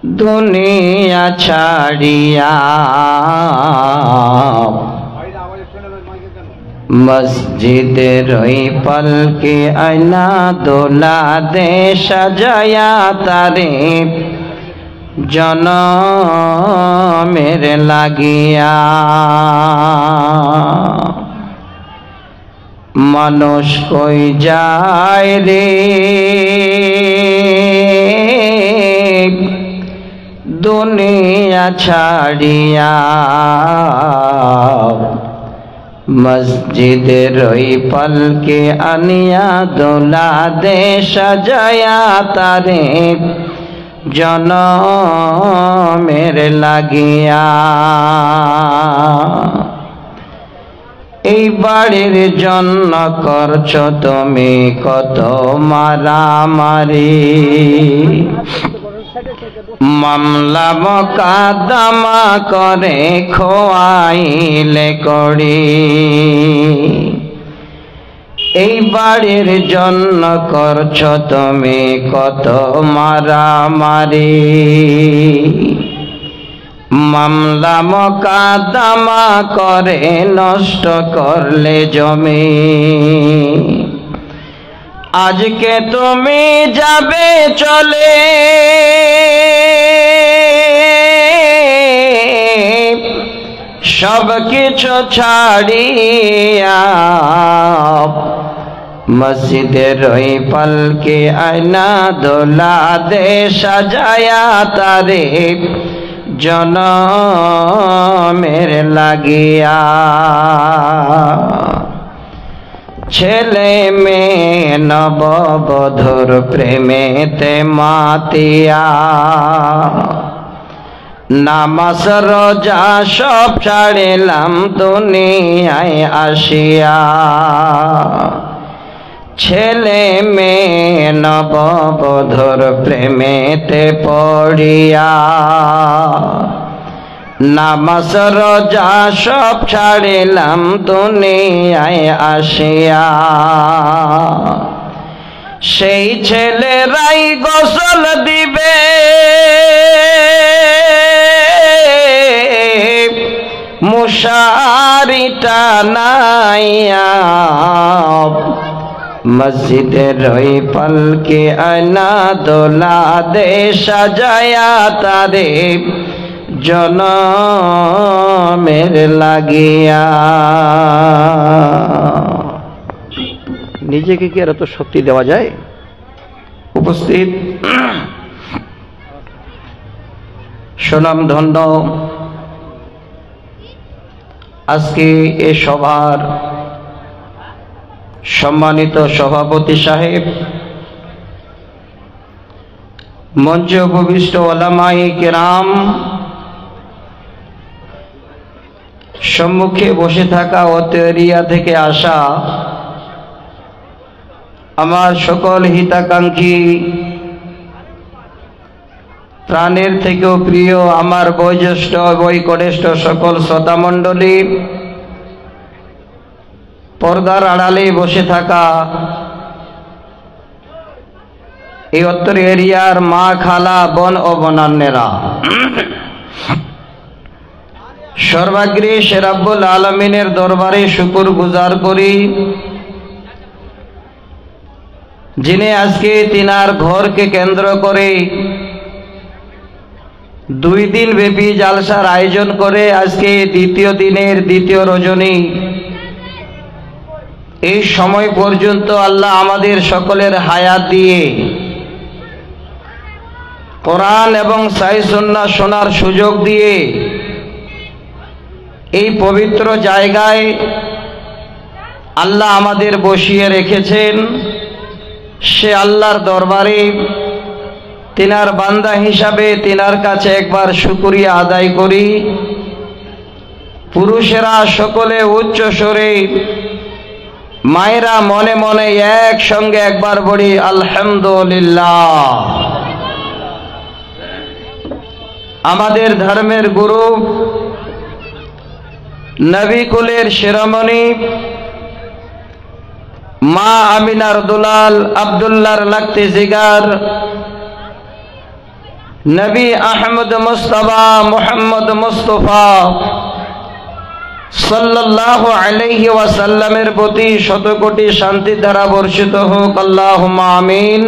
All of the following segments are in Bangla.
দুনিয়া ছাড়িয়া মসজিদের ওই পালকে আয়না দোলা দে সাজায়া তারে জনমের লাগিয়া। মানুষ কই যায় রে দুনিয়া ছাড়িয়া মসজিদের ওই পালকে আনিয়া দোলা দে সাজায়া তারে জনমের লাগিয়া। এই বাড়ির জন্য করছো তুমি কত মারামারি, মামলা মোকদ্দমা করে খোয়াইলে করি। এই বাড়ির জন্য করছো তুমি কত মারামারি, মামলা মোকদ্দমা করে নষ্ট করলে জমি। আজকে তুমি যাবে চলে সব কিছু ছাড়িয়া, মসজিদের ওই পালকে আয়না দোলা দে সাজায়া তারে জনমের লাগিয়া। ছেলে মেয়ে নববধূর প্রেমেতে মাতিয়া, নামাজ রোজা সব ছাড়িলাম দুনিয়ায় আসিয়া। ছেলে মেয়ে নববধূর প্রেমেতে পড়িয়া, নামাজ রোজা সব ছাড়িলাম দুনিয়ায় আসিয়া। সেই ছেলেরাই গোসল দিবে মশারি টানাইয়া, মসজিদের ওই পালকে আয়না দোলা দে সাজায়া তারে জনমের লাগিয়া। নিজেকে কি আর এত শক্তি দেওয়া যায়? উপস্থিত সুনামধন্য আজকে এ সভার সম্মানিত সভাপতি সাহেব, মঞ্চে উপবিষ্ট ওলামায়ে কেরাম, সম্মুখে বসে থাকা অত্র এরিয়া থেকে আসা আমার সকল হিতাকাঙ্ক্ষী, প্রাণের থেকেও প্রিয় আমার বয়োজ্যেষ্ঠ বয়োকনিষ্ঠ সকল শ্রোতামণ্ডলী, পর্দার আড়ালে বসে থাকা এই অত্র এরিয়ার মা, খালা, বোন ও বোনান্নেরা, সর্বাগ্রে সে রাব্বুল আলামিনের দরবারে শুকর গুজার করি যিনি আজকে তিনার ঘরকে কেন্দ্র করে 2 দিন ব্যাপী জালসার আয়োজন করে আজকে দ্বিতীয় দিনের দ্বিতীয় রজনী, এই সময় পর্যন্ত আল্লাহ আমাদের সকলের হায়াত দিয়ে কোরআন এবং সহিহ সুন্নাহ শোনার সুযোগ দিয়ে এই পবিত্র জায়গায় আল্লাহ আমাদের বসিয়ে রেখেছেন। সে আল্লাহর দরবারে তিনার বান্দা হিসাবে তিনার কাছে একবার শুকরিয়া আদায় করি। পুরুষেরা সকলে উচ্চ স্বরে, মায়েরা মনে মনে একসঙ্গে একবার বলি আলহামদুলিল্লাহ। আমাদের ধর্মের গুরু, নবী কুলের শিরোমণি মা আমিনার দুলাল আব্দুল্লাহর লাখতে জিগার, নবী আহমদ মুস্তাফা মুহাম্মদ মুস্তাফা সাল্লাল্লাহু আলাইহি ওয়াসাল্লামের প্রতি শতকোটি শান্তির ধারা বর্ষিত হোক। আল্লাহুম্মা আমিন।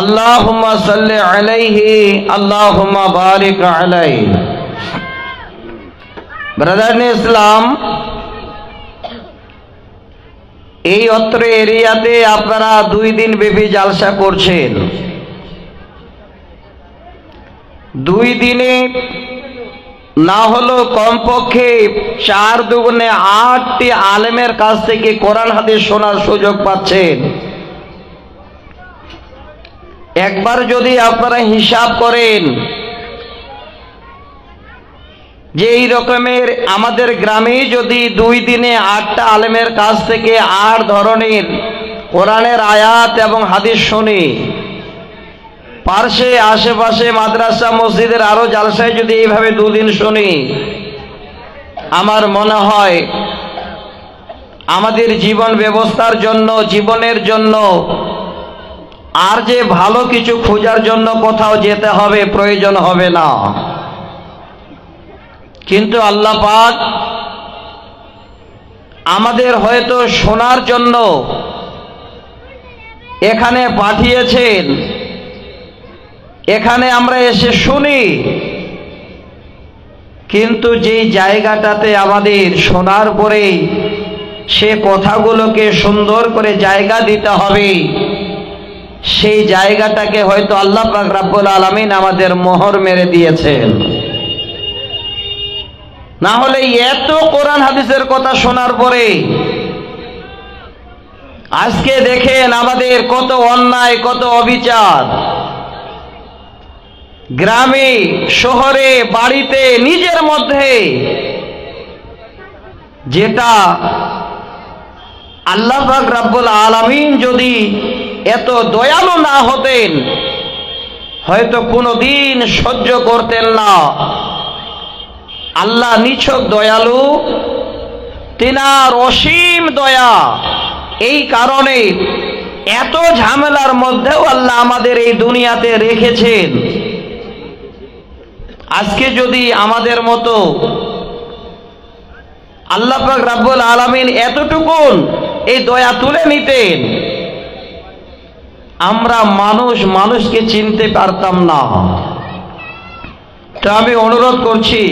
আল্লাহুম্মা সাল্লি আলাইহি, আল্লাহুম্মা বারিক আলাইহি। ব্রাদার ইন ইসলাম, এই অত্র এরিয়াতে আপনারা 2 দিন ব্যাপী জালসা করছেন। 2 দিনে না হলো কমপক্ষে 4 দুগুণে 8টি আলেমের কাছ থেকে কোরআন হাদিস শোনার সুযোগ পাচ্ছেন। একবার যদি আপনারা হিসাব করেন যে এই রকমের আমাদের গ্রামে যদি 2 দিনে 8টা আলেমের কাছ থেকে 8 ধরনের কোরআনের আয়াত এবং হাদিস শুনি, পার্শ্বে আশেপাশে মাদ্রাসা মসজিদের আরো জালসায় যদি এইভাবে 2 দিন শুনি, আমার মনে হয় আমাদের জীবন ব্যবস্থার জন্য, জীবনের জন্য আর যে ভালো কিছু খোঁজার জন্য কোথাও যেতে হবে প্রয়োজন হবে না। কিন্তু আল্লাহ পাক আমাদের হয়তো শোনার জন্য এখানে পাঠিয়েছেন, এখানে আমরা এসে শুনি, কিন্তু যেই জায়গাটাতে আমাদের শোনার পরে সে কথাগুলোকে সুন্দর করে জায়গা দিতে হবে, সেই জায়গাটাকে হয়তো আল্লাহ পাক রব্বুল আলামিন আমাদের মোহর মেরে দিয়েছেন। না হলে এত কোরআন হাদিসের কথা শোনার পরে আজকে দেখেন আমাদের কত অন্যায়, কত অবিচার, গ্রামে শহরে বাড়িতে নিজের মধ্যে, যেটা আল্লাহ পাক রব্বুল আলামিন যদি এত দয়ালু না হতেন হয়তো কোনোদিন সহ্য করতেন না। আল্লাহ নিছক দয়ালু, তিনার অসীম দয়া, এই কারণে এত ঝামেলার মধ্যেও আল্লাহ আমাদের এই দুনিয়াতে রেখেছেন। আজকে যদি আমাদের মতো আল্লাহ পাক রব্বুল আলামিন এতটুকুন এই দয়া তুলে নিতেন, আমরা মানুষকে চিনতে পারতাম না। তো আমি অনুরোধ করছি,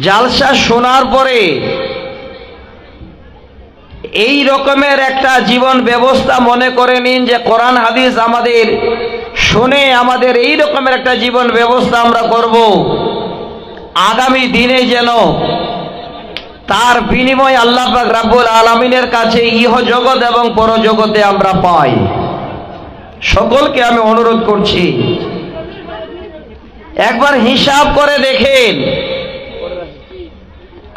জালসা শোনার পরে এই রকমের একটা জীবন ব্যবস্থা মনে করে নিন যে কোরআন হাদিস আমাদের শুনে আমাদের এই রকমের একটা জীবন ব্যবস্থা আমরা করব, আগামী দিনে যেন তার বিনিময় আল্লাহ পাক রব্বুল আলামিনের কাছে ইহ জগৎ এবং পরজগতে আমরা পাই। সকলকে আমি অনুরোধ করছি, একবার হিসাব করে দেখেন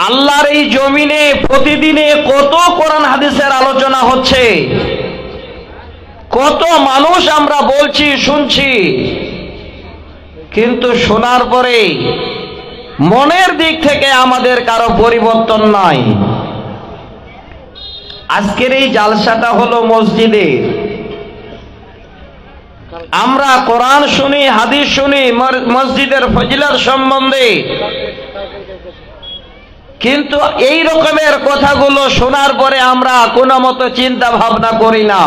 আল্লাহর এই জমিনে প্রতিদিনে কত কোরআন হাদিসের আলোচনা হচ্ছে, কত মানুষ আমরা বলছি, শুনছি, কিন্তু শোনার পরে মনের দিক থেকে আমাদের কারো পরিবর্তন নাই। আজকের এই জালসাটা হলো মসজিদে, আমরা কোরআন শুনি, হাদিস শুনি মসজিদের ফজিলত সম্বন্ধে, কিন্তু এই রকমের কথাগুলো শোনার পরে আমরা কোনো মতো চিন্তা ভাবনা করি না।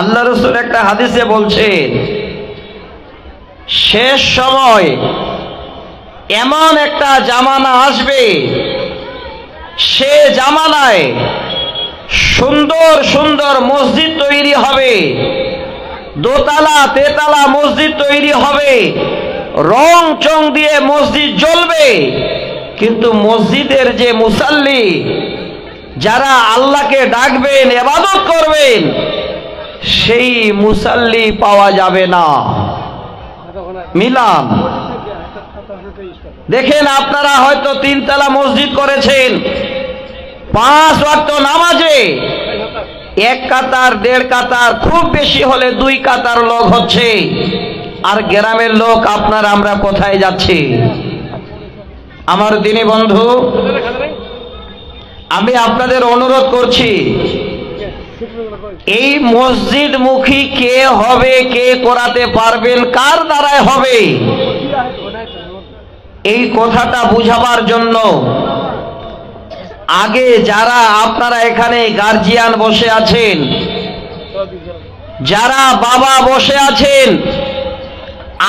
আল্লাহ রাসূল একটা হাদিসে বলছেন, শেষ সময় এমন একটা জামানা আসবে, সে জামানায় সুন্দর সুন্দর মসজিদ তৈরি হবে, দোতলা তেতলা মসজিদ তৈরি হবে, রং চং দিয়ে মসজিদ জ্বলবে, কিন্তু মসজিদের যে মুসাল্লি, যারা আল্লাহকে ডাকবেন, ইবাদত করবেন, সেই মুসাল্লি পাওয়া যাবে না। মিলাম দেখেন, আপনারা হয়তো 3 তলা মসজিদ করেছেন, 5 ওয়াক্ত নামাজে 1 কাতার 1.5 কাতার, খুব বেশি হলে 2 কাতার লোক হচ্ছে, আর গ্রামের লোক আপনারা আমরা কোথায় যাচ্ছি? আমার দিনী বন্ধু, আমি আপনাদের অনুরোধ করছি, এই মসজিদ মুখী কে হবে, কে করাতে পারবেন, কার দ্বারায় হবে, এই কথাটা বুঝাবার জন্য আগে যারা আপনারা এখানে গার্জিয়ান বসে আছেন, যারা বাবা বসে আছেন,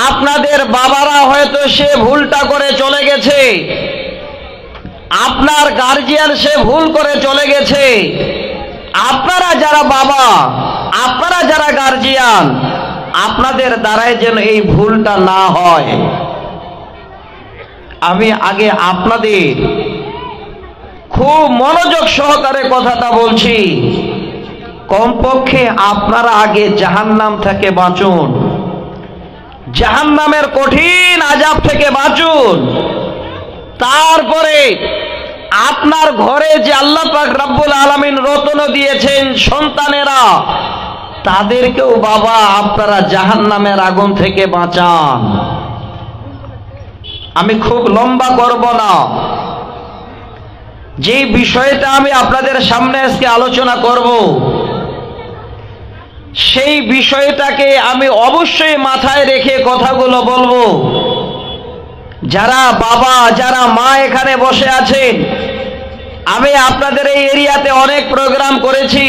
আপনাদের বাবারা হয়তো সে ভুলটা করে চলে গেছে, আপনার গার্জিয়ান সে ভুল করে চলে গেছে। আপনারা যারা বাবা, আপনারা যারা গার্জিয়ান, আপনাদের দ্বারাই যেন এই ভুলটা না হয়। আমি আগে আপনাদের খুব মনোযোগ সহকারে কথাটা বলছি, কমপক্ষে আপনারা আগে জাহান্নাম থেকে বাঁচুন, জাহান্নামের কঠিন আযাব থেকে বাঁচুন। তারপরে আপনার ঘরে যে আল্লাহ পাক রব্বুল আলামিন রত্ন দিয়েছেন সন্তানেরা, তাদেরকেও বাবা আপনারা জাহান্নামের আগুন থেকে বাঁচান। আমি খুব লম্বা করব না, যে বিষয়টা আমি আপনাদের সামনে আজকে আলোচনা করব, সেই বিষয়টাকে আমি অবশ্যই মাথায় রেখে কথাগুলো বলবো। যারা বাবা, যারা মা এখানে বসে আছেন, আমি আপনাদের এই এরিয়াতে অনেক প্রোগ্রাম করেছি,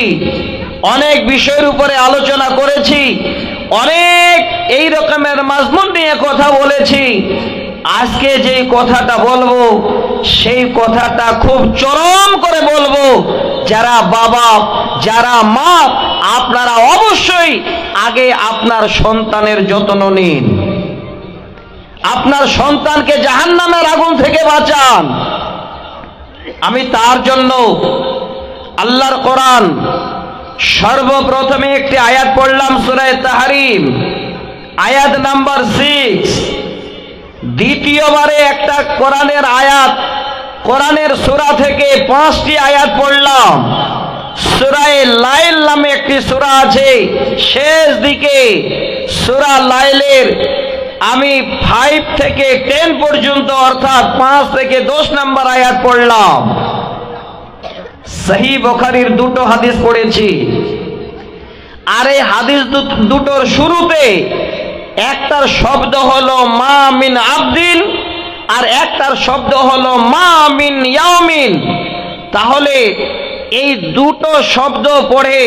অনেক বিষয়ের উপরে আলোচনা করেছি, অনেক এই রকমের মাজমুন নিয়ে কথা বলেছি। আজকে যে কথাটা বলবো, সেই কথাটা খুব চরম করে বলবো। যারা বাবা, যারা মা, আপনারা অবশ্যই আগে আপনার সন্তানের যত্ন নিন, আপনার সন্তানকে জাহান্নামের আগুন থেকে বাঁচান। আমি তার জন্য আল্লাহর কোরআন সর্বপ্রথমে একটি আয়াত পড়লাম, সূরা তাহরিম আয়াত নাম্বার 6। দ্বিতীয়বারে একটা কোরআনের আয়াত, কোরআনের সূরা থেকে 5টি আয়াত পড়লাম। সূরা লাইল নামে একটি সূরা আছে, শেষ দিকে সূরা লাইলের আমি 5 থেকে 10 পর্যন্ত, অর্থাৎ 5 থেকে 10 নম্বর আয়াত পড়লাম। সহিহ বুখারীর দুটো হাদিস পড়েছি, আর এই হাদিস দুটোর শুরুতে একটার শব্দ হলো মা মিন আবদিন, আর একটার শব্দ হলো মা মিন ইয়াউমিন। তাহলে এই দুটো শব্দ পড়ে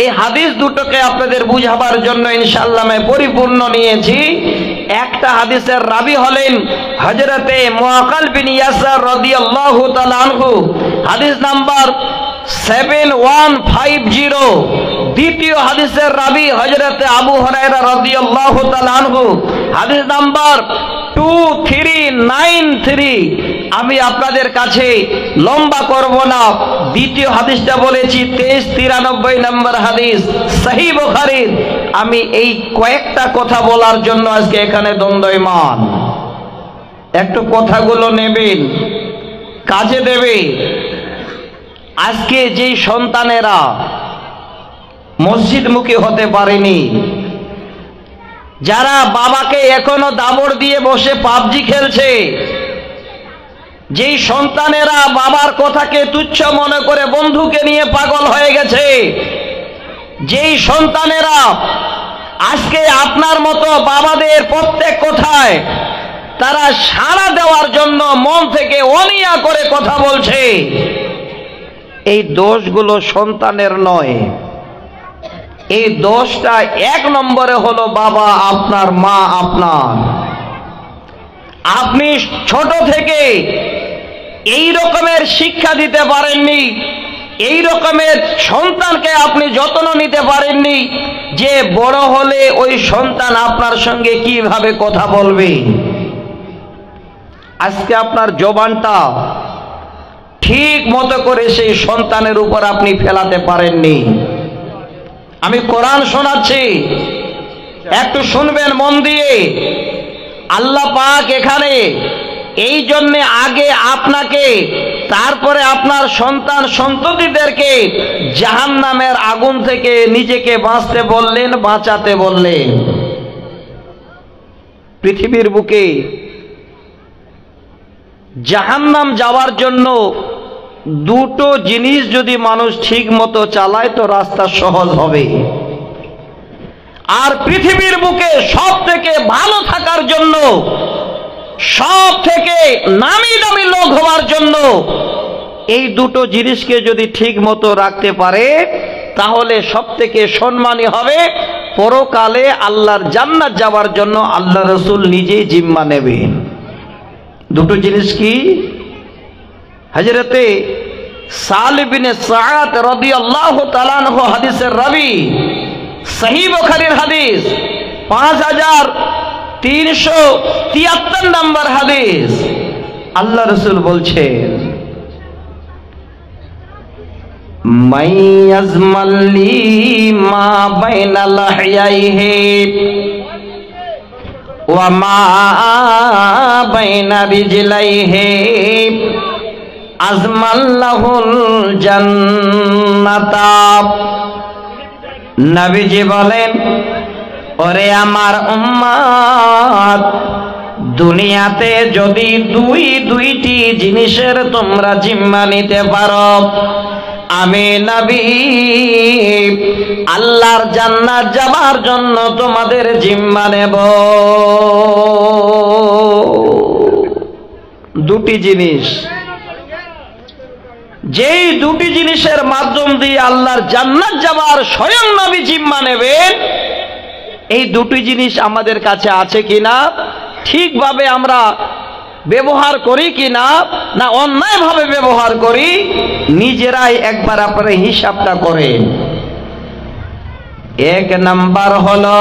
এই হাদিস দুটোকে আপনাদের বুঝাবার জন্য ইনশাআল্লাহ আমি পরিপূর্ণ নিয়েছি। একটা হাদিসের রাবি হলেন হযরতে মুআক্কাল বিন ইয়াসার রাদিয়াল্লাহু তাআলা আনহু, হাদিস নাম্বার 7150। দ্বিতীয় হাদিসের রাবি হযরতে আবু হুরায়রা রাদিয়াল্লাহু তাআলা আনহু, হাদিস নাম্বার 2393। আমি আপনাদের কাছে লম্বা করব না, দ্বিতীয় হাদিসটা বলেছি 2393 নম্বর হাদিস সহিহ বুখারীর। আমি এই কয়েকটা কথা বলার জন্য আজকে এখানে দ্বন্দ্বমান। একটু কথাগুলো নেবেন, কাজে দেবে। আজকে যেই সন্তানেরা মসজিদমুখী হতে পারেনি, যারা বাবাকে এখনো দাবড় দিয়ে বসে পাবজি খেলছে, যেই সন্তানেরা বাবার কথাকে তুচ্ছ মনে করে বন্ধুকে নিয়ে পাগল হয়ে গেছে, যেই সন্তানেরা আজকে আপনার মতো বাবাদের প্রত্যেক কথায় তারা সাড়া দেওয়ার জন্য মন থেকে অনিয়া করে কথা বলছে, এই দোষগুলো সন্তানের নয়। এই দোষটা 1 নম্বরে হলো বাবা আপনার, মা আপনার। আপনি ছোট থেকে এই রকমের শিক্ষা দিতে পারেননি, এই রকমের সন্তানকে আপনি যত্ন নিতে পারেননি যে বড় হলে ওই সন্তান আপনার সঙ্গে কিভাবে কথা বলবে। আজকে আপনার জবানটা ঠিক মতো করে সেই সন্তানের উপর আপনি ফেলাতে পারেননি। আমি কোরআন শোনাচ্ছি, একটু শুনবেন মন দিয়ে। আল্লাহ পাক এখানে এই জন্য আগে আপনাকে, তারপরে আপনার সন্তান সন্ততিদেরকে জাহান্নামের আগুন থেকে নিজেকে বাঁচতে বললেন, বাঁচাতে বললেন। পৃথিবীর বুকে জাহান্নাম যাওয়ার জন্য দুটো জিনিস যদি মানুষ ঠিক মতো চালায় তো রাস্তা সহজ হবে। আর পৃথিবীর বুকে সব থেকে ভালো থাকার জন্য, সব থেকে নামি দামি লোক হওয়ার জন্য এই দুটো জিনিসকে যদি ঠিক মতো রাখতে পারে তাহলে সব থেকে সম্মানী হবে। পরকালে আল্লাহর জান্নাত যাওয়ার জন্য আল্লাহ রাসূল নিজেই জিম্মা নেবেন। দুটো জিনিস কি? হযরতে সালিহ বিন সাআদ রাদিয়াল্লাহু তাআলা আনহু হাদিসের রাবী, সহিহ বুখারীর হাদিস 5373 নম্বর হাদিস। আল্লাহ রাসূল বলছেন, মান ইয়াজমাল্লি মা বাইনা লাহইয়াইহি ওয়া মা বাইনা রিজলাইহি আজমাল্লাহুল জান্নাতা। নবীজি বলেন, ওরে আমার উম্মত, দুনিয়াতে যদি দুইটি জিনিসের তোমরা জিম্মা নিতে পারো, আমি নবী আল্লাহর জান্নাত যাবার জন্য তোমাদের জিম্মা নেব। দুটি জিনিস, যেই দুটি জিনিসের মাধ্যম দিয়ে আল্লাহর জান্নাত যাবার স্বয়ং নবী জিম্মা নেবেন, এই দুটি জিনিস আমাদের কাছে আছে কিনা, ঠিকভাবে আমরা ব্যবহার করি কিনা, না অন্যায়ভাবে ব্যবহার করি, নিজেরাই একবার আপনারা হিসাবটা করেন। এক নাম্বার হলো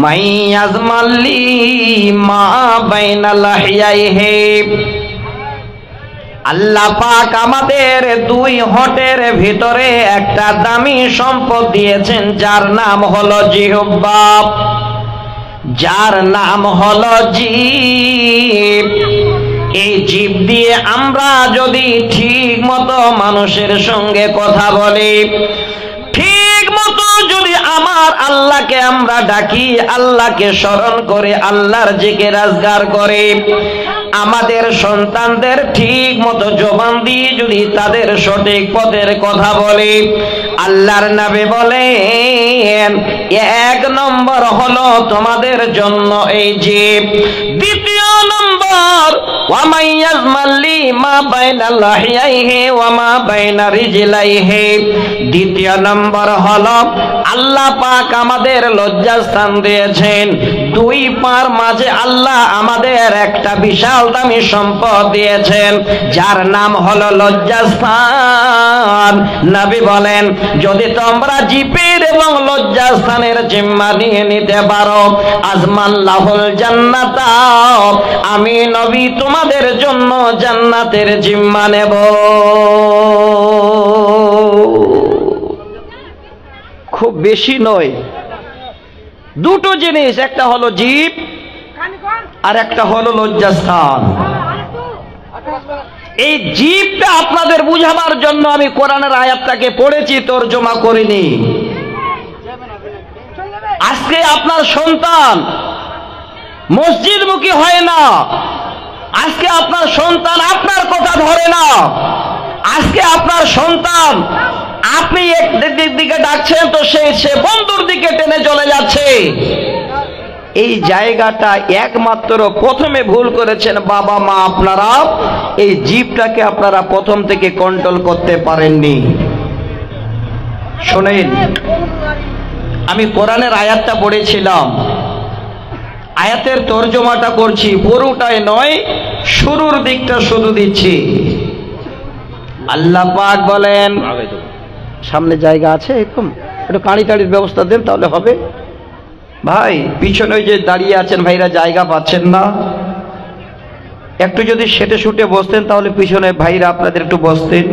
মাইয়াজমাল্লি মা বাইনা লাহইয়াইহি। আল্লাহ পাক আমাদের দুই হোঁটের ভিতরে একটা দামি সম্পদ দিয়েছেন, যার নাম হলো জিহ্বা, যার নাম হলো জিভ। এই জিভ দিয়ে আমরা যদি ঠিক মতো মানুষের সঙ্গে কথা বলি, ঠিক মতো যদি আমার আল্লাহকে আমরা ডাকি, আল্লাহকে স্মরণ করে আল্লাহর জিকির আজকার করে, আমাদের সন্তানদের ঠিক মতো জবান দিয়ে যদি তাদের সঠিক পথের কথা বলে, আল্লাহর নবী বলেন এক নম্বর হলো তোমাদের জন্য এই জিভ। দ্বিতীয় নম্বর ওয়া মাইয়াজমাল্লি মা বাইনা লাহইয়াইহি ওয়া মা বাইনা রিজলাইহি। দ্বিতীয় নম্বর হলো আল্লাহ পাক আমাদের লজ্জাস্থান দিয়েছেন, দুই পার মাঝে আল্লাহ আমাদের একটা বিশাল দামি সম্পদ দিয়েছেন, যার নাম হলো লজ্জাস্থান। নবী বলেন যদি তোমরা জিপের এবং লজ্জাস্থানের জিম্মা নিয়ে নিতে পারো, আজমাল্লাহুল জান্নাতা, আমি নবী তোমাদের জন্য জান্নাতের জিম্মা নেব। খুব বেশি নয়, দুটো জিনিস, একটা হলো জিভ আর একটা হলো লজ্জাস্থান। এই জিভটা আপনাদের বুঝাবার জন্য আমি কোরআনের আয়াতটাকে পড়েছি, তরজমা করিনি। আজকে আপনার সন্তান মসজিদমুখী হয় না, আজকে আপনার সন্তান আপনার কথা ধরে না, আজকে আপনার সন্তান আপনি এক দিকে ডাকছেন তো সে বন্ধুর দিকে টেনে চলে যাচ্ছে। এই জায়গাটা একমাত্র প্রথমে ভুল করেছেন বাবা মা আপনারা, এই জিভটাকে আপনারা প্রথম থেকে কন্ট্রোল করতে পারেননি। শোনেন, আমি কোরআনের আয়াতটা পড়েছিলাম, আয়াতের তর্জমাটা করছি, পুরোটাই নয়, শুরুর দিকটা শুধু দিচ্ছি। আল্লাহ পাক বলেন, সামনে জায়গা আছে, এরকম একটু কাঁড়ি টাড়ির ব্যবস্থা দেন তাহলে হবে। ভাই পিছনে যে দাঁড়িয়ে আছেন ভাইরা জায়গা পাচ্ছেন না, একটু যদি সেটে শুটে বসতেন তাহলে পিছনে ভাইরা আপনাদের একটু বসতেন।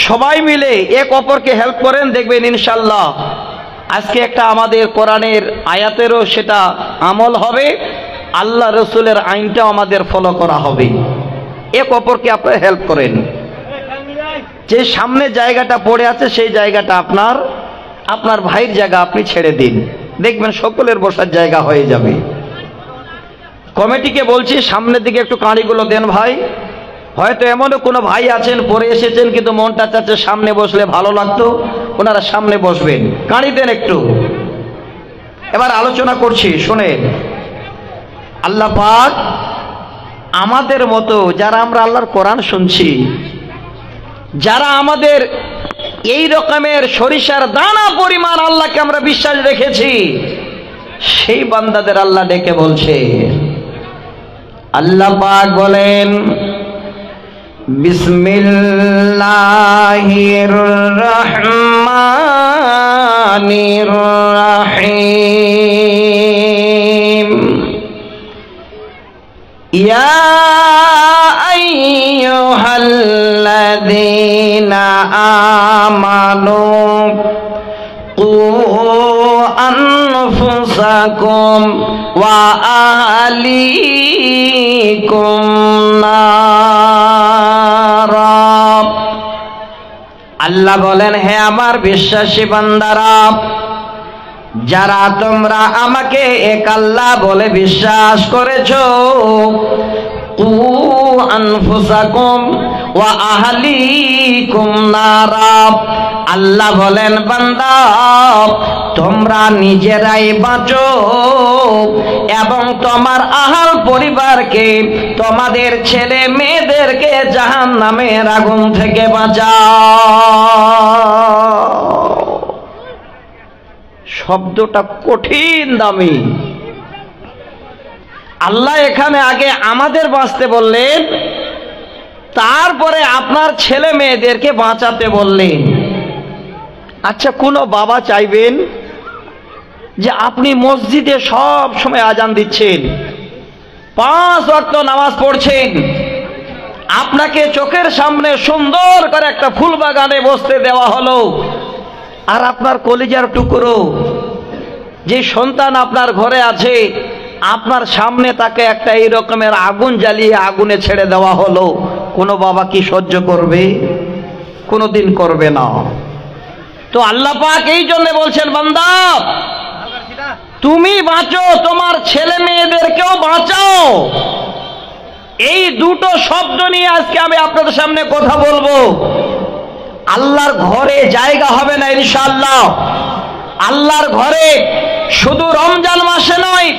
সবাই মিলে এক অপরকে হেল্প করেন, দেখবেন ইনশাল্লাহ আজকে একটা আমাদের কোরআনের আয়াতেরও সেটা আমল হবে, আল্লাহ রসুলের আইনটাও আমাদের ফলো করা হবে। এক অপরকে আপনারা হেল্প করেন। যে সামনে জায়গাটা পড়ে আছে সেই জায়গাটা আপনার ভাইয়ের জায়গা, আপনি ছেড়ে দিন, দেখবেন সকলের বসার জায়গা হয়ে যাবে। কমিটিকে বলছি সামনের দিকে একটু কাঁড়িগুলো দেন ভাই। হয়তো এমনও কোনো ভাই আছেন পরে এসেছেন কিন্তু মনটা চাচ্ছে সামনে বসলে ভালো লাগতো, ওনারা সামনে বসবেন, কাঁড়ি দেন একটু। এবার আলোচনা করছি, শোনেন। আল্লাহ পাক আমাদের মতো যারা আমরা আল্লাহর কোরআন শুনছি, যারা আমাদের এই রকমের সরিষার দানা পরিমাণ আল্লাহকে আমরা বিশ্বাস রেখেছি, সেই বান্দাদের আল্লাহ ডেকে বলছে। আল্লাহ পাক বলেন, বিসমিল্লাহির রহমানির রহিম, ইয়া আইয়ুহাল্লাযীনা আমানু কু আনফুসাকুম ওয়া আহলিকুম নারা। আল্লাহ বলেন, হে আমার বিশ্বাসী বান্দারা, যারা তোমরা আমাকে এক আল্লাহ বলে বিশ্বাস করেছো, কু আনফুসাকুম ওয়া আহলিকুম নারা। আল্লাহ বলেন, বান্দা তোমরা নিজেরাই বাঁচো এবং তোমার আহাল পরিবারকে, তোমাদের ছেলে মেয়েদেরকে জাহান্নামের আগুন থেকে বাঁচাও। শব্দটা কঠিন দামি। আল্লাহ এখানে আগে আমাদের বাঁচতে বললেন, তারপরে আপনার ছেলে মেয়েদেরকে বাঁচাতে বললেন। আচ্ছা, কোনো বাবা চাইবেন যে আপনি মসজিদে সব সময় আজান দিচ্ছেন, 5 ওয়াক্ত নামাজ পড়ছেন, আপনাকে চোখের সামনে সুন্দর করে একটা ফুল বাগানে বসতে দেওয়া হলো, আর আপনার কলিজার টুকরো যে সন্তান আপনার ঘরে আছে, আপনার সামনে তাকে একটা এই রকমের আগুন জ্বালিয়ে আগুনে ছেড়ে দেওয়া হলো, কোনো বাবা কি সহ্য করবে? কোনোদিন করবে না। তো আল্লাহ পাক এই জন্য বলছেন, বান্দা তুমি বাঁচো, তোমার ছেলে মেয়েদেরকেও বাঁচাও। এই দুটো শব্দ নিয়ে আজকে আমি আপনাদের সামনে কথা বলবো। আল্লাহর ঘরে জায়গা হবে না ইনশাআল্লাহ। আল্লাহর ঘরে শুধু রমজান মাসে নয়,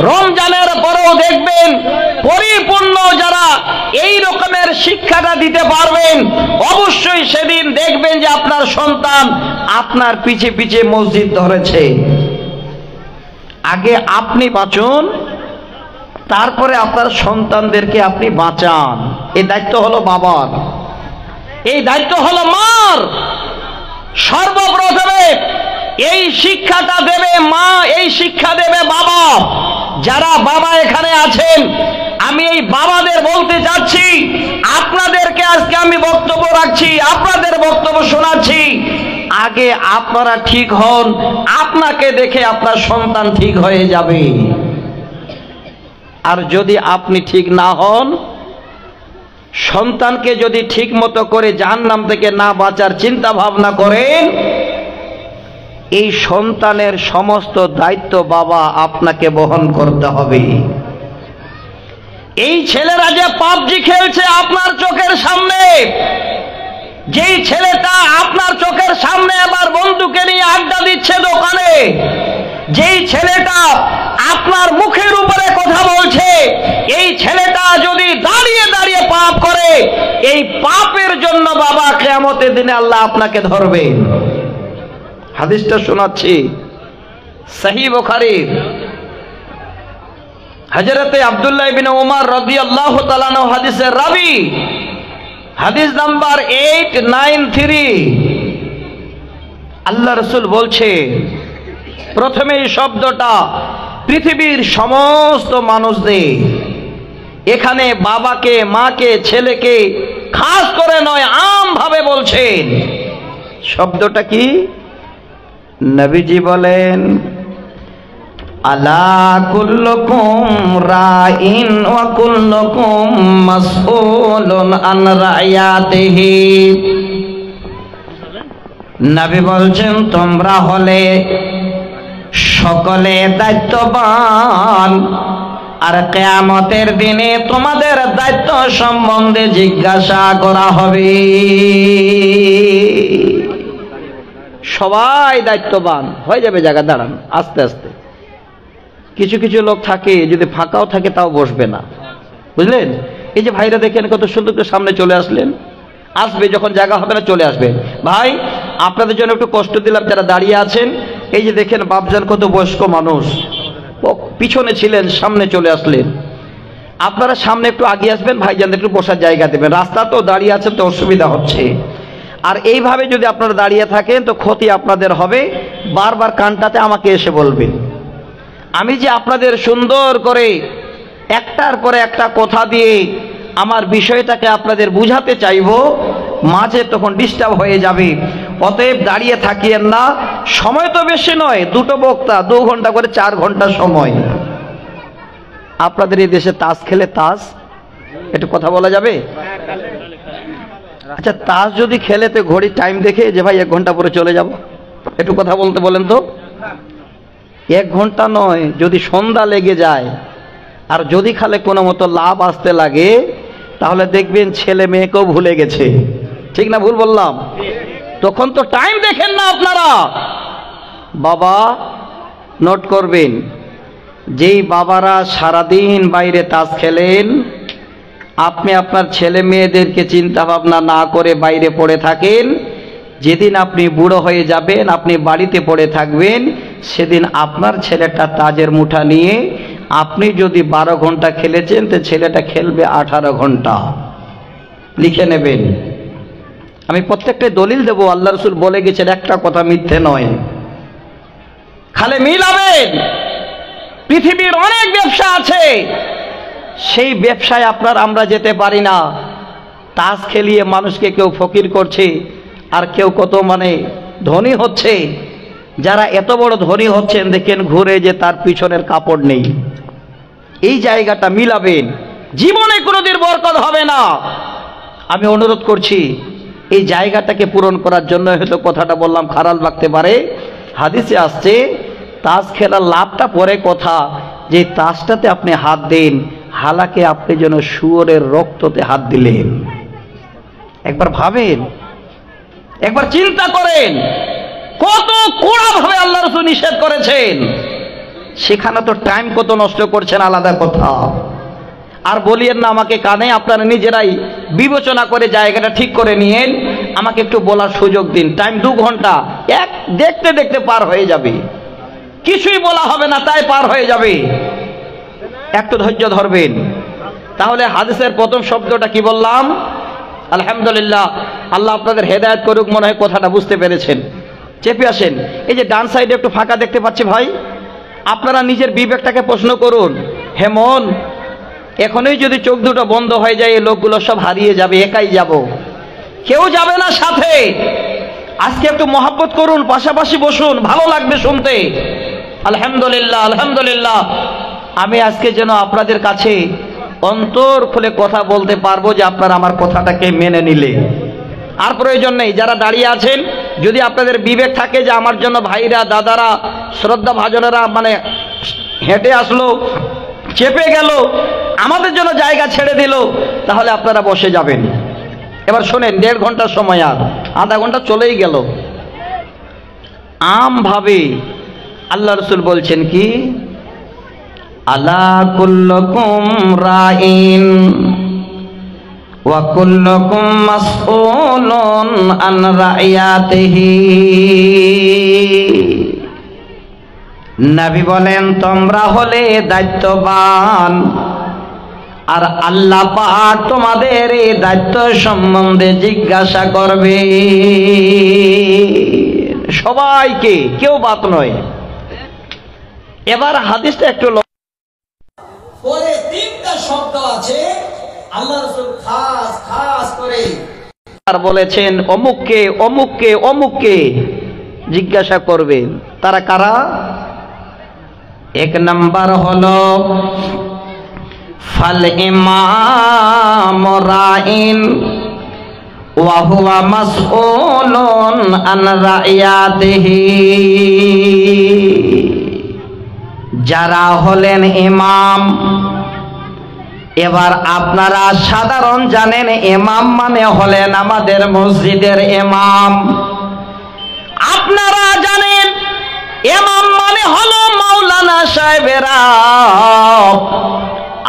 রমজানের পরেও দেখবেন পরিপূর্ণ যারা এই রকমের শিক্ষাটা দিতে পারবেন, অবশ্যই সেদিন দেখবেন যে আপনার সন্তান আপনার পিছে পিছে মসজিদ ধরেছে। আগে আপনি বাঁচুন, তারপরে আপনার সন্তানদেরকে আপনি বাঁচান। এই দায়িত্ব হলো বাবার, এই দায়িত্ব হলো মার। সর্বপ্রথমে এই শিক্ষাটা দেবে মা, এই শিক্ষা দেবে বাবা। যারা বাবা এখানে আছেন, আমি এই বাবাদের বলতে চাচ্ছি, আপনাদেরকে আজকে আমি বক্তব্য রাখছি, আপনাদের বক্তব্য শোনাচ্ছি। আগে আপনারা ঠিক হন, আপনাকে দেখে আপনার সন্তান ঠিক হয়ে যাবে। আর যদি আপনি ঠিক না হন, সন্তানকে যদি ঠিক মতো করে জাহান্নাম থেকে না বাঁচার চিন্তা ভাবনা করেন, এই সন্তানের সমস্ত দায়িত্ব বাবা আপনাকে বহন করতে হবে। এই ছেলেরা যে পাবজি খেলছে আপনার চোখের সামনে, যেই ছেলেটা আপনার চোখের সামনে আবার বন্ধুকে নিয়ে আড্ডা দিচ্ছে দোকানে, যেই ছেলেটা আপনার মুখের উপরে কথা বলছে, এই ছেলেটা যদি দাঁড়িয়ে দাঁড়িয়ে পাপ করে, এই পাপের জন্য বাবা কিয়ামতের দিনে আল্লাহ আপনাকে ধরবেন। হাদিসটা শোনাচ্ছি, সহিহ বুখারীর হযরতে আব্দুল্লাহ ইবনে উমর রাদিয়াল্লাহু তাআলা আনহু হাদিসের রাবী, হাদিস নাম্বার 893। আল্লাহ রাসূল বলছে, প্রথমে এই শব্দটা পৃথিবীর সমস্ত মানুষদের, এখানে বাবাকে, মাকে, ছেলেকে খাস করে নয়, আমভাবে বলছেন। শব্দটা কি? নবীজি বলেন, আলা কুল্লুকুম রাইন ওয়া কুল্লুকুম মাসউলুন আন রাইয়াতিহি। নবী বলছেন, তোমরা হলে সকলে দায়িত্ববান আর কিয়ামতের দিনে তোমাদের দায়িত্ব সম্বন্ধে জিজ্ঞাসা করা হবে। সবাই দায়িত্ববান হয়ে যাবে, জায়গা দাঁড়ান আস্তে আস্তে। কিছু কিছু লোক থাকে যদি ফাঁকাও থাকে তাও বসবে না, বুঝলেন? এই যে ভাইরা দেখেন কত সুন্দর করে সামনে চলে আসলেন, আসবে যখন জায়গা হবে না চলে আসবে। ভাই আপনাদের জন্য একটু কষ্ট দিলাম যারা দাঁড়িয়ে আছেন। এই যে দেখেন বাপজান কত বয়স্ক মানুষ, পিছনে ছিলেন সামনে চলে আসলেন। আপনারা সামনে একটু আগে আসবেন, ভাইজানদের একটু বসার জায়গা দেবেন। রাস্তা তো দাঁড়িয়ে আছেন তো অসুবিধা হচ্ছে। আর এইভাবে যদি আপনারা দাঁড়িয়ে থাকেন তো ক্ষতি আপনাদের হবে। বারবার কানটাতে আমাকে এসে বলবেন। আমি যে আপনাদের সুন্দর করে একটার পরে একটা কথা দিয়ে আমার বিষয়টাকে আপনাদের বুঝাতে চাইব, মাঝে তখন ডিস্টার্ব হয়ে যাবে। অতএব দাঁড়িয়ে থাকিয়েন না। সময় তো বেশি নয়, দুটো বক্তা 2 ঘন্টা করে 4 ঘন্টা সময়। আপনাদের এই দেশে তাস খেলে, তাস একটু কথা বলা যাবে? আচ্ছা তাস যদি খেলে তো ঘড়ি টাইম দেখে যে ভাই 1 ঘন্টা পরে চলে যাব, একটু কথা বলতে বলেন তো। 1 ঘন্টা নয়, যদি সন্ধ্যা লেগে যায় আর যদি খালে কোনো মতো লাভ আসতে লাগে তাহলে দেখবেন ছেলে মেয়েকেও ভুলে গেছে। ঠিক না ভুল বললাম? তখন তো টাইম দেখেন না আপনারা। বাবা নোট করবেন, যেই বাবারা সারাদিন বাইরে তাস খেলেন, আপনি আপনার ছেলে মেয়েদেরকে চিন্তা ভাবনা না করে বাইরে পড়ে থাকেন, যেদিন আপনি বুড়ো হয়ে যাবেন, আপনি বাড়িতে পড়ে থাকবেন, সেদিন আপনার ছেলেটা তাজের মুঠা নিয়ে, আপনি যদি 12 ঘন্টা খেলেছেন তো ছেলেটা খেলবে 18 ঘন্টা। লিখে নেবেন। আমি প্রত্যেকটা দলিল দেব, আল্লাহ রাসূল বলে গেছেন, একটা কথা মিথ্যে নয়। খালে মিলাবেন। পৃথিবীর অনেক ব্যবসা আছে, সেই ব্যবসায় আমরা যেতে পারি না। তাস খেলিয়ে মানুষকে কেউ ফকির করছে আর কেউ কত ধনী হচ্ছে। যারা এত বড় ধনী হচ্ছেন দেখেন ঘুরে যে তার পিছনের কাপড় নেই। এই জায়গাটা মিলাবেন, জীবনে কোনোদিন বরকত হবে না। আমি অনুরোধ করছি এই জায়গাটাকে পূরণ করার জন্য হয়তো কথাটা বললাম, খারাপ লাগতে পারে। হাদিসে আসছে তাস খেলার লাভটা পরে কথা, যে তাসটাতে আপনি হাত দেন, হালাকে আপনি যেন শুয়োরের রক্ততে হাত দিলেন। একবার ভাবেন, একবার চিন্তা করেন, কত কড়া ভাবে আল্লাহ রাসূল নিষেধ করেছেন। সেখানে তো টাইম কত নষ্ট করছেন আলাদা কথা। আর বলিয়েন না আমাকে কানে, আপনারা নিজেরাই বিবেচনা করে জায়গাটা ঠিক করে নিয়েন। আমাকে একটু বলার সুযোগ দিন। টাইম 2 ঘন্টা, দেখতে দেখতে পার হয়ে যাবে। কিছুই বলা হবে না, তাই পার হয়ে যাবে। একটু ধৈর্য ধরবেন। তাহলে হাদিসের প্রথম শব্দটা কি বললাম? আলহামদুলিল্লাহ। আল্লাহ আপনাদের হেদায়েত করুক। মনে হয় কথাটা বুঝতে পেরেছেন। চেপে আসেন। এই যে ডান সাইডে একটু ফাঁকা দেখতে পাচ্ছি ভাই, আপনারা নিজের বিবেকটাকে প্রশ্ন করুন। হে মন, এখনই যদি চোখ দুটো বন্ধ হয়ে যায় এই লোকগুলো সব হারিয়ে যাবে, একাই যাব, কেউ যাবে না সাথে। আজকে একটু মহব্বত করুন, পাশাপাশি বসুন, ভালো লাগবে শুনতে। আলহামদুলিল্লাহ, আলহামদুলিল্লাহ। আমি আজকে যেন আপনাদের কাছে অন্তর খুলে কথা বলতে পারবো যে আপনারা আমার কথাটাকে মেনে নিলে। আর প্রয়োজন নেই, যারা দাঁড়িয়ে আছেন যদি আপনাদের বিবেক থাকে যে আমার জন্য ভাইরা, দাদারা, শ্রদ্ধা ভাজনেরা হেঁটে আসলো, চেপে গেল, আমাদের জন্য জায়গা ছেড়ে দিল, তাহলে আপনারা বসে যাবেন। এবার শোনেন, 1.5 ঘন্টার সময়, আর আধা ঘন্টা চলেই গেল। আমভাবে আল্লাহ রাসূল বলছেন কি, আলা কুল্লুকুম রাইন ওয়া কুল্লুকুম মাসউলুন আন রাইয়াতিহি। নবী বলেন তোমরা হলে দায়িত্ববান, আর আল্লাহ পাক তোমাদের এই দায়িত্ব সম্বন্ধে জিজ্ঞাসা করবে। সবাইকে, কেউ বাদ নয়। এবার হাদিসটা একটু পরে 3টা শব্দ আছে আল্লাহ রাসূল খাস খাস করে আর বলেছেন অমুককে অমুককে অমুককে জিজ্ঞাসা করবেন। তারা কারা? 1 নাম্বার হলো ফাল ইমাম রাইন ওয়া হুয়া মাসউলুন আন রাইয়াতিহি। যারা হলেন ইমাম। এবার আপনারা সাধারণ জানেন ইমাম মানে হলেন আমাদের মসজিদের ইমাম। আপনারা জানেন ইমাম মানে হলো মাওলানা সাহেবেরা।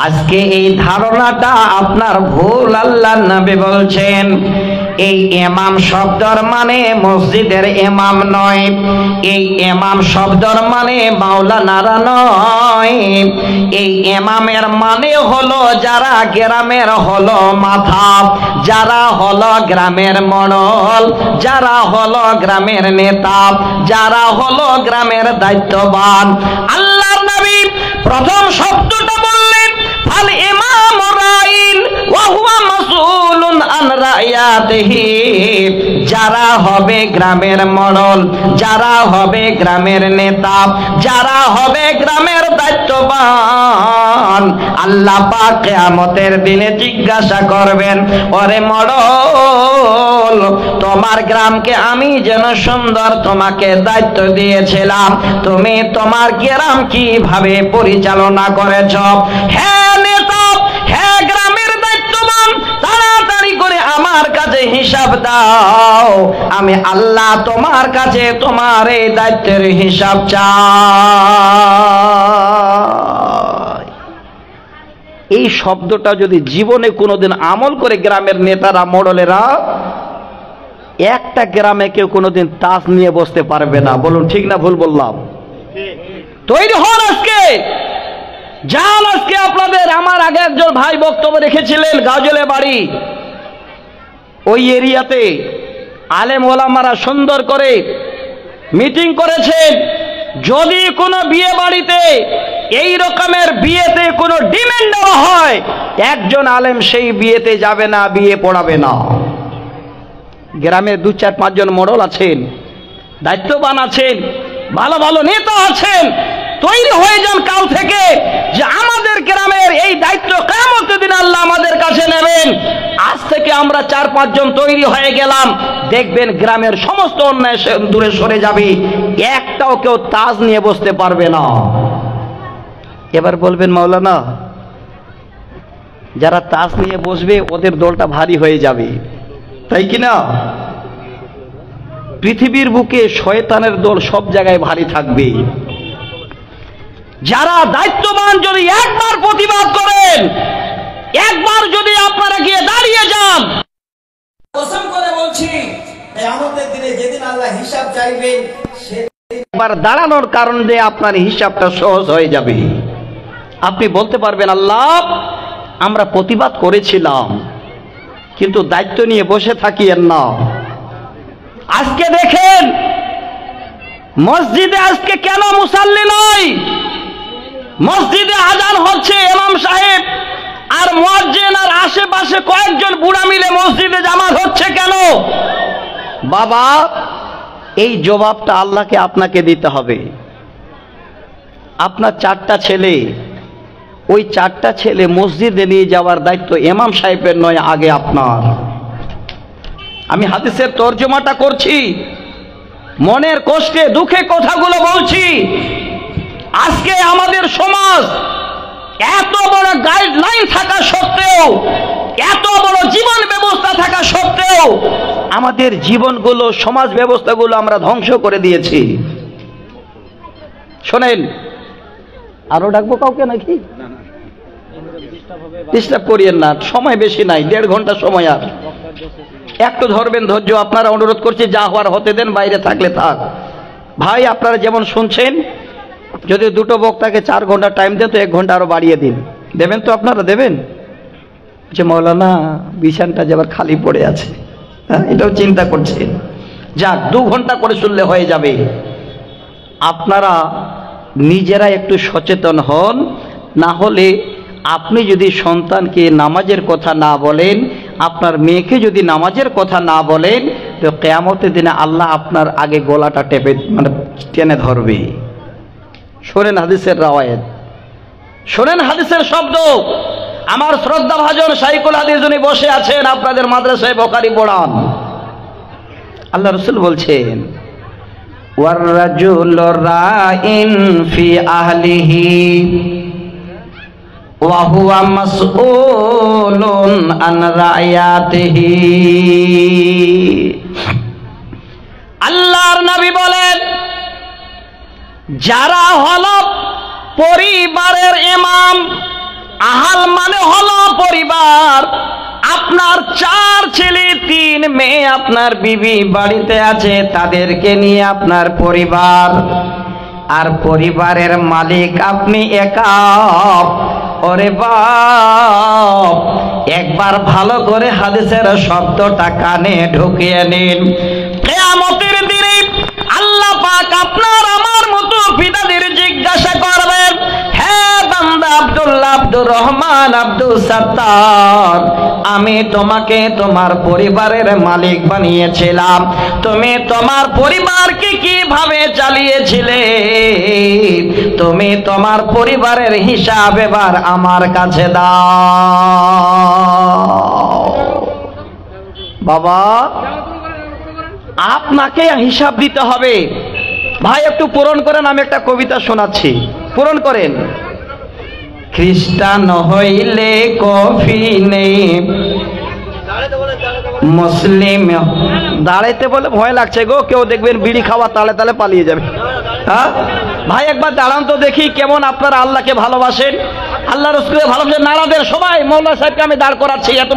আজকে এই ধারণাটা আপনার ভুল। আল্লাহর নবী বলছেন এই ইমাম শব্দর মানে মসজিদের ইমাম নয়, এই ইমাম শব্দর মানে মাওলানারা নয়। এই ইমামের মানে হলো যারা গ্রামের হলো মাথা, যারা হলো গ্রামের মণ্ডল, যারা হলো গ্রামের নেতা, যারা হলো গ্রামের দায়িত্ববান। আল্লাহর নবী প্রথম শব্দটা বললেন ফাল ইমাম রাইন ওয়া হুয়া মাসউলুন আন রায়াতিহি। যারা হবে গ্রামের মণ্ডল, যারা হবে গ্রামের নেতা, যারা হবে গ্রামের দায়িত্ববান, আল্লাহ পাক কিয়ামতের দিনে জিজ্ঞাসা করবেন, ওরে মণ্ডল তোমার গ্রামকে আমি যেন সুন্দর তোমাকে দায়িত্ব দিয়েছিলাম, তুমি তোমার গ্রাম কিভাবে পরিচালনা করেছ? হ্যাঁ নেতা, হ্যাঁ গ্রামের দায়িত্ববান, তাড়াতাড়ি করে আমার কাছে হিসাব দাও, আমি আল্লাহ তোমার কাছে তোমার এই দায়িত্বের হিসাব চাই। এই শব্দটা যদি জীবনে কোনোদিন আমল করে গ্রামের নেতারা মণ্ডলেরা, একটা গ্রামে কেউ কোনোদিন তাস নিয়ে বসতে পারবে না। বলুন ঠিক না ভুল বললাম? তৈরি হন আজকে, যান আজকে আপনাদের। আমার আগে একজন ভাই বক্তব্য রেখেছিলেন গাজলে বাড়ি, ওই এরিয়াতে আলেম ওলামারা সুন্দর করে মিটিং করেছেন। যদি কোনো বিয়ে বাড়িতে এই রকমের বিয়েতে কোনো ডিমান্ড দেওয়া হয়, একজন আলেম সেই বিয়েতে যাবে না, বিয়ে পড়াবে না। গ্রামে 2-4-5 জন মোড়ল আছেন, দায়িত্ববান আছেন, ভালো ভালো নেতা আছেন, তৈরি হয়ে যান কাল থেকে যে আমাদের গ্রামের এই দায়িত্ব কিয়ামতের দিন আল্লাহ আমাদের কাছে নেবেন। আজ থেকে আমরা 4-5 জন তৈরি হয়ে গেলাম, দেখবেন গ্রামের সমস্ত অন্যায় দূরে সরে যাবে, একটাও কেউ তাজ নিয়ে বসতে পারবে না। এবার বলবেন মাওলানা যারা তাজ নিয়ে বসবে ওদের দলটা ভারী হয়ে যাবে, তাই কি না? পৃথিবীর বুকে শয়তানের দল সব জায়গায় ভারী থাকবে। যারা দায়িত্ববান যদি একবার প্রতিবাদ করেন, একবার যদি আপনারা গিয়ে দাঁড়িয়ে যান, কসম করে বলছি কিয়ামতের দিনে যেদিন আল্লাহ হিসাব চাইবেন সেদিন একবার দাঁড়ানোর কারণে আপনার হিসাবটা সহজ হয়ে যাবে। আপনি বলতে পারবেন আল্লাহ আমরা প্রতিবাদ করেছিলাম, কিন্তু দায়িত্ব নিয়ে বসে থাকিয়েন না। আজকে দেখেন মসজিদে আজকে কেন মুসাল্লি নয়? মসজিদে আজান হচ্ছে, ইমাম সাহেব আর মুয়াজ্জিন আর আশেপাশে কয়েকজন বুড়া মিলে মসজিদে জামাত হচ্ছে কেন? বাবা এই জবাবটা আল্লাহকে আপনাকে দিতে হবে। আপনার 4টা ছেলে, ওই 4টা ছেলে মসজিদে নিয়ে যাওয়ার দায়িত্ব ইমাম সাহেবের নয়, আগে আপনার। আমি হাদিসের তর্জমাটা করছি, মনের কষ্টে দুঃখে কথাগুলো বলছি। আজকে আমাদের সমাজ এত বড় গাইডলাইন থাকা সত্ত্বেও, এত বড় জীবন ব্যবস্থা থাকা সত্ত্বেও আমাদের জীবনগুলো, সমাজ ব্যবস্থাগুলো আমরা ধ্বংস করে দিয়েছি। শোনেন, আরো ডাকবো কাউকে নাকি? ডিস্টার্ব করিয়েন না, সময় বেশি নাই, 1.5 ঘন্টা সময়। আর একটু ধরবেন ধৈর্য, আপনারা অনুরোধ করছি, যা হওয়ার হতে দেন, বাইরে থাকলে থাক। ভাই আপনারা যেমন শুনছেন, যদি 2টো বক্তাকে 4 ঘন্টা টাইম দেন তো 1 ঘন্টা আরো বাড়িয়ে দিন। দেবেন তো আপনারা? দেবেন যে মৌলানা বিছানটা যে আবার খালি পড়ে আছে, হ্যাঁ এটাও চিন্তা করছেন। যাক 2 ঘন্টা করে শুনলে হয়ে যাবে। আপনারা নিজেরা একটু সচেতন হন, না হলে আপনি যদি সন্তানকে নামাজের কথা না বলেন, আপনার মেয়েকে যদি নামাজের কথা না বলেন, তো কিয়ামতের দিনে আল্লাহ আপনার আগে গলাটা টেনে ধরবে। শোনেন হাদিসের রাওয়ায়াত, শোনেন হাদিসের শব্দ। আমার শ্রদ্ধা ভাজন শাইখুল হাদিস যিনি বসে আছেন, আপনাদের মাদ্রাসায় বুখারী পড়ান, আল্লাহ রাসূল বলছেন ওয়ার রাজুলু রাইন ফি আহলিহি ওয়া হুয়া মাসউলুন আন রায়াতিহি। আল্লাহর নবী বলেন, যারা হলো পরিবারের ইমাম, আহাল মানে হলো পরিবার, আপনার 4 ছেলে 3 মেয়ে আপনার বিবি বাড়িতে আছে, তাদেরকে নিয়ে আপনার পরিবার, আর পরিবারের মালিক আপনি একা। ওরে বাপ, একবার ভালো করে হাদিসের শব্দটা কানে ঢুকিয়ে নিন। কিয়ামতের দিনে আল্লাহ পাক আপনার আমার মতো পিতাদের জিজ্ঞাসা করবেন, হ্যাঁ বান্দা আব্দুল্লাহ, আব্দুর রহমান, আব্দুল সাত্তার, আমি তোমাকে তোমার পরিবারের মালিক বানিয়েছিলাম, তুমি তোমার পরিবারকে কিভাবে চালিয়েছিলে? তুমি তোমার পরিবারের হিসাব এবার আমার কাছে দাও। বাবা, আপনাকে হিসাব দিতে হবে। ভাই একটু পূরণ করেন, আমি একটা কবিতা শোনাচ্ছি, পূরণ করেন। খ্রিস্টান হইলে কফিনে, মুসলিম দাঁড়াইতে বলে ভয় লাগছে গো, কেউ দেখবেন বিড়ি খাওয়া তালে তালে পালিয়ে যাবে। হ্যাঁ ভাই, একবার দাঁড়ান তো দেখি কেমন আপনারা আল্লাহকে ভালোবাসেন, আল্লাহ রাসূলকে ভালোবাসেন। নারাদের সবাই, মৌলানা সাহেবকে আমি দাঁড় করাচ্ছি, এত বড়